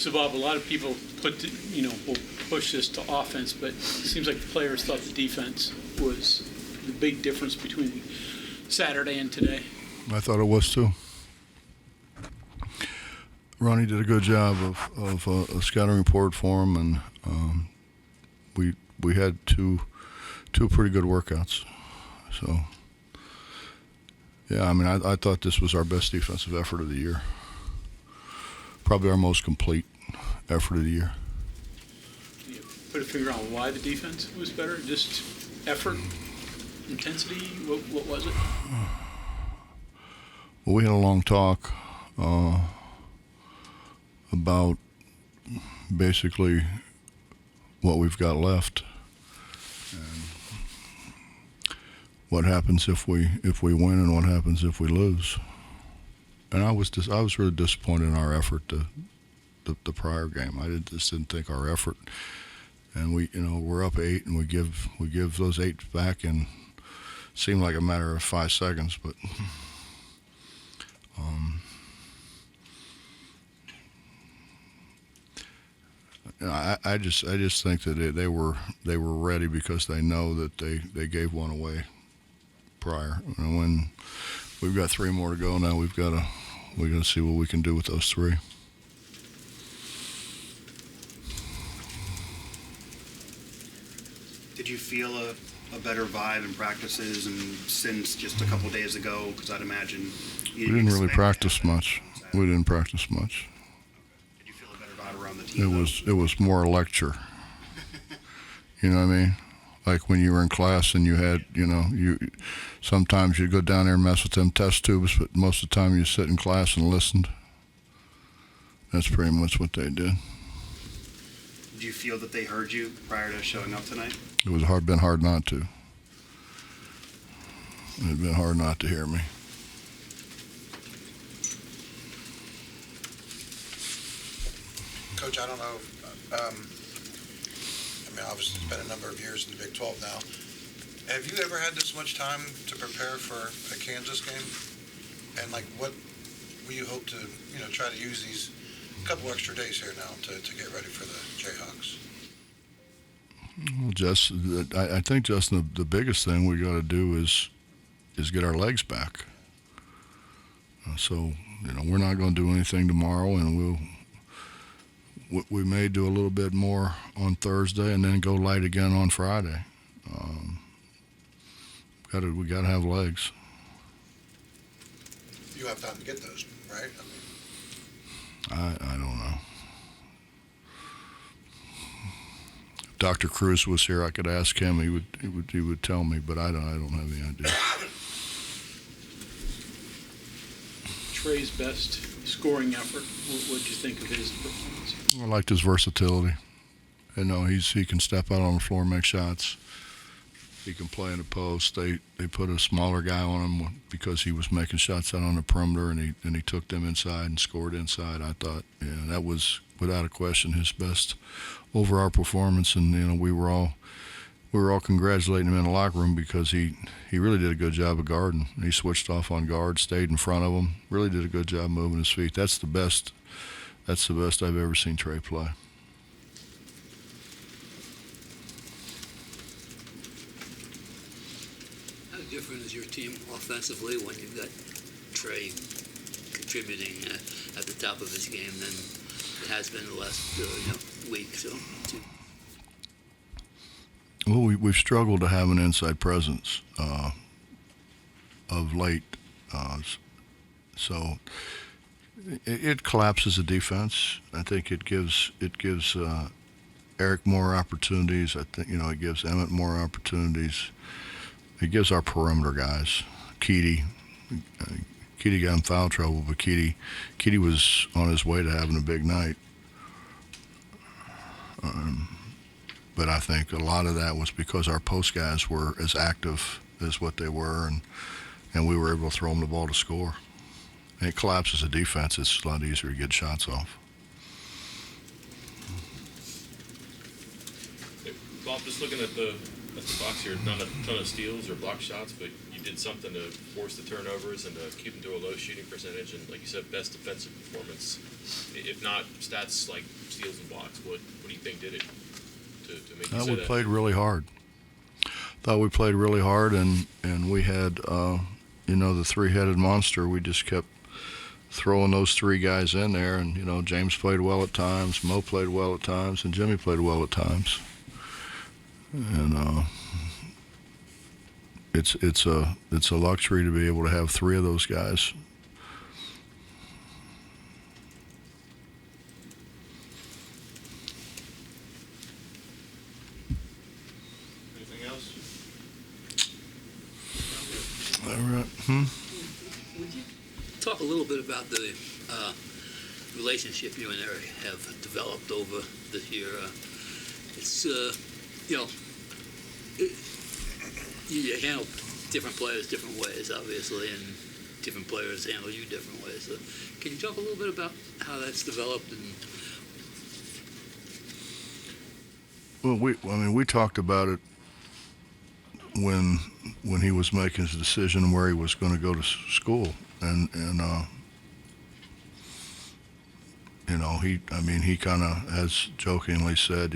So, Bob, a lot of people will push this to offense, but it seems like the players thought the defense was the big difference between Saturday and today. I thought it was too. Ronnie did a good job of a scouting report for him, and we had two pretty good workouts. So, yeah, I mean, I thought this was our best defensive effort of the year. Probably our most complete effort of the year. Can you put a finger on why the defense was better? Just effort, intensity? What was it? Well, we had a long talk about basically what we've got left and what happens if we win and what happens if we lose. And I was really disappointed in our effort the prior game. I just didn't think our effort, and we're up 8 and we give those 8 back in it seemed like a matter of 5 seconds, but I just think that they were ready because they know that they gave one away prior. And when we've got 3 more to go now, we're gonna see what we can do with those 3. Did you feel a better vibe in practices and since just a couple days ago? Because I'd imagine we didn't really practice much. We didn't practice much. Did you feel a better vibe around the team? It was more a lecture. You know what I mean? Like when you were in class and you had, you sometimes you'd go down there and mess with them test tubes, but most of the time you sit in class and listened. That's pretty much what they did. Do you feel that they heard you prior to showing up tonight? It was been hard not to. It had been hard not to hear me. Coach, I don't know. Obviously, it's been a number of years in the Big 12 now. Have you ever had this much time to prepare for a Kansas game? And what will you hope to, try to use these couple extra days here now to get ready for the Jayhawks? Well, I think, Justin, the biggest thing we got to do is get our legs back. So, we're not going to do anything tomorrow, and we may do a little bit more on Thursday and then go light again on Friday. We got to have legs. You have time to get those, right? I don't know. If Dr. Cruz was here, I could ask him. He would tell me, but I don't have any idea. Trey's best scoring effort. What did you think of his performance? I liked his versatility. He can step out on the floor and make shots. He can play in the post. They put a smaller guy on him because he was making shots out on the perimeter, and he took them inside and scored inside. I thought, that was without a question his best overall performance. And we were all congratulating him in the locker room because he really did a good job of guarding. He switched off on guard, stayed in front of him, really did a good job moving his feet. That's the best I've ever seen Trey play. How different is your team offensively when you've got Trey contributing at the top of his game than it has been the last week? So. Well, we've struggled to have an inside presence of late, so it collapses the defense. I think it gives Eric more opportunities. I think it gives Emmett more opportunities. It gives our perimeter guys, Keedy got in foul trouble, but Keedy was on his way to having a big night. But I think a lot of that was because our post guys were as active as what they were, and we were able to throw them the ball to score. And it collapses the defense. It's a lot easier to get shots off. Bob, just looking at the That's the box here. Not a ton of steals or block shots, but you did something to force the turnovers and to keep them to a low shooting percentage. And like you said, best defensive performance. If not stats like steals and blocks, what do you think did it to make you say We that? played really hard. Thought we played really hard, and we had, the three-headed monster. We just kept throwing those three guys in there, and James played well at times, Mo played well at times, and Jimmy played well at times. And it's a luxury to be able to have three of those guys. Anything else? All right. Would you talk a little bit about the relationship you and Eric have developed over this year? It's, you handle different players different ways, obviously, and different players handle you different ways. So can you talk a little bit about how that's developed? Well, we talked about it when he was making his decision where he was going to go to school, and he kind of has jokingly said,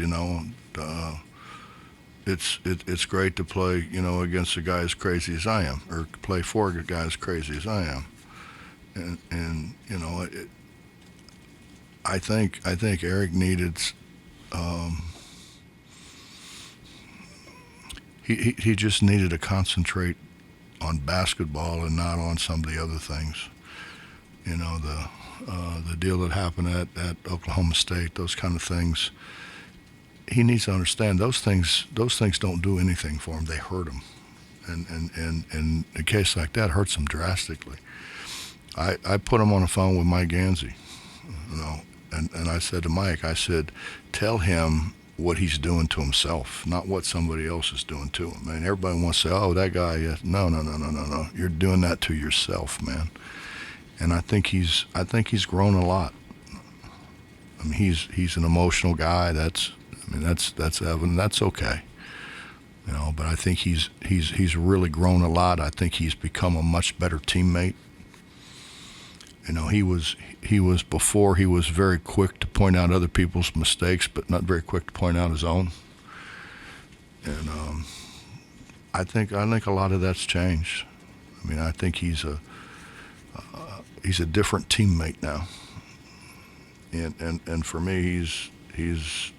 it's great to play, against a guy as crazy as I am, or play for a guy as crazy as I am, and I think Eric needed. He just needed to concentrate on basketball and not on some of the other things. The deal that happened at Oklahoma State, those kind of things. He needs to understand those things don't do anything for him. They hurt him, and a case like that hurts him drastically. I put him on the phone with Mike Gansey, and I said to Mike, I said, tell him what he's doing to himself, not what somebody else is doing to him. Man, everybody wants to say, oh, that guy, yes. No. You're doing that to yourself, man. And I think he's grown a lot. I mean, he's an emotional guy. That's evident. That's okay. But I think he's really grown a lot. I think he's become a much better teammate. He was before, he was very quick to point out other people's mistakes, but not very quick to point out his own. And I think a lot of that's changed. I think he's a different teammate now. And for me, he's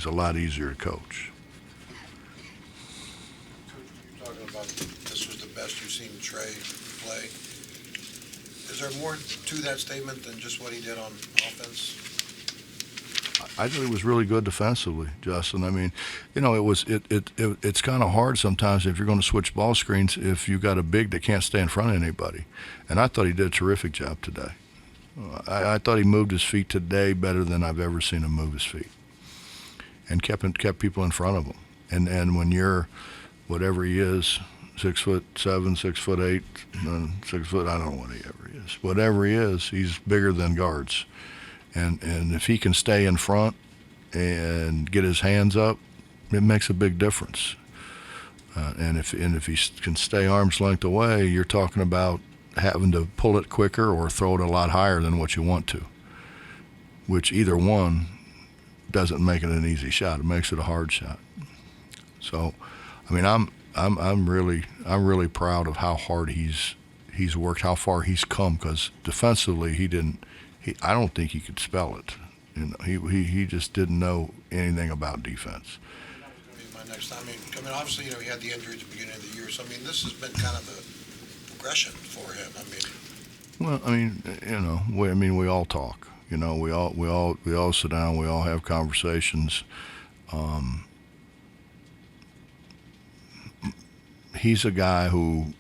a lot easier to coach. You're talking about this was the best you've seen Trey play. Is there more to that statement than just what he did on offense? I thought he was really good defensively, Justin. It's kind of hard sometimes if you're going to switch ball screens if you got a big that can't stay in front of anybody. And I thought he did a terrific job today. I thought he moved his feet today better than I've ever seen him move his feet, and kept people in front of him. And when you're whatever he is, 6'7", 6'8", 6 foot, I don't know what he ever is. Whatever he is, he's bigger than guards. And if he can stay in front and get his hands up, it makes a big difference. And if he can stay arm's length away, you're talking about having to pull it quicker or throw it a lot higher than what you want to, which either one doesn't make it an easy shot. It makes it a hard shot. So, I'm really proud of how hard he's worked, how far he's come, because defensively I don't think he could spell it. He just didn't know anything about defense. That was going to be my next time. Obviously, he had the injury at the beginning of the year, so this has been kind of a progression for him. Well, we all talk. We all sit down. We all have conversations. He's a guy who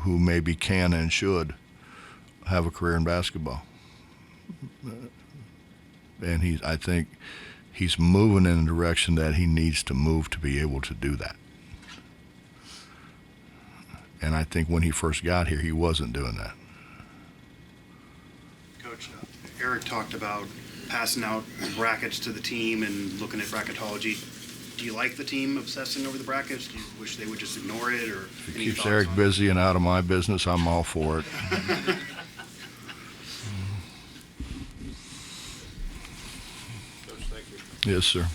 maybe can and should have a career in basketball, and I think he's moving in a direction that he needs to move to be able to do that. And I think when he first got here, he wasn't doing that. Coach, Eric talked about passing out brackets to the team and looking at bracketology. do you like the team obsessing over the brackets? Do you wish they would just ignore it, or If it any keeps thoughts Eric on it? busy and out of my business, I'm all for it. Coach, thank you. Yes, sir.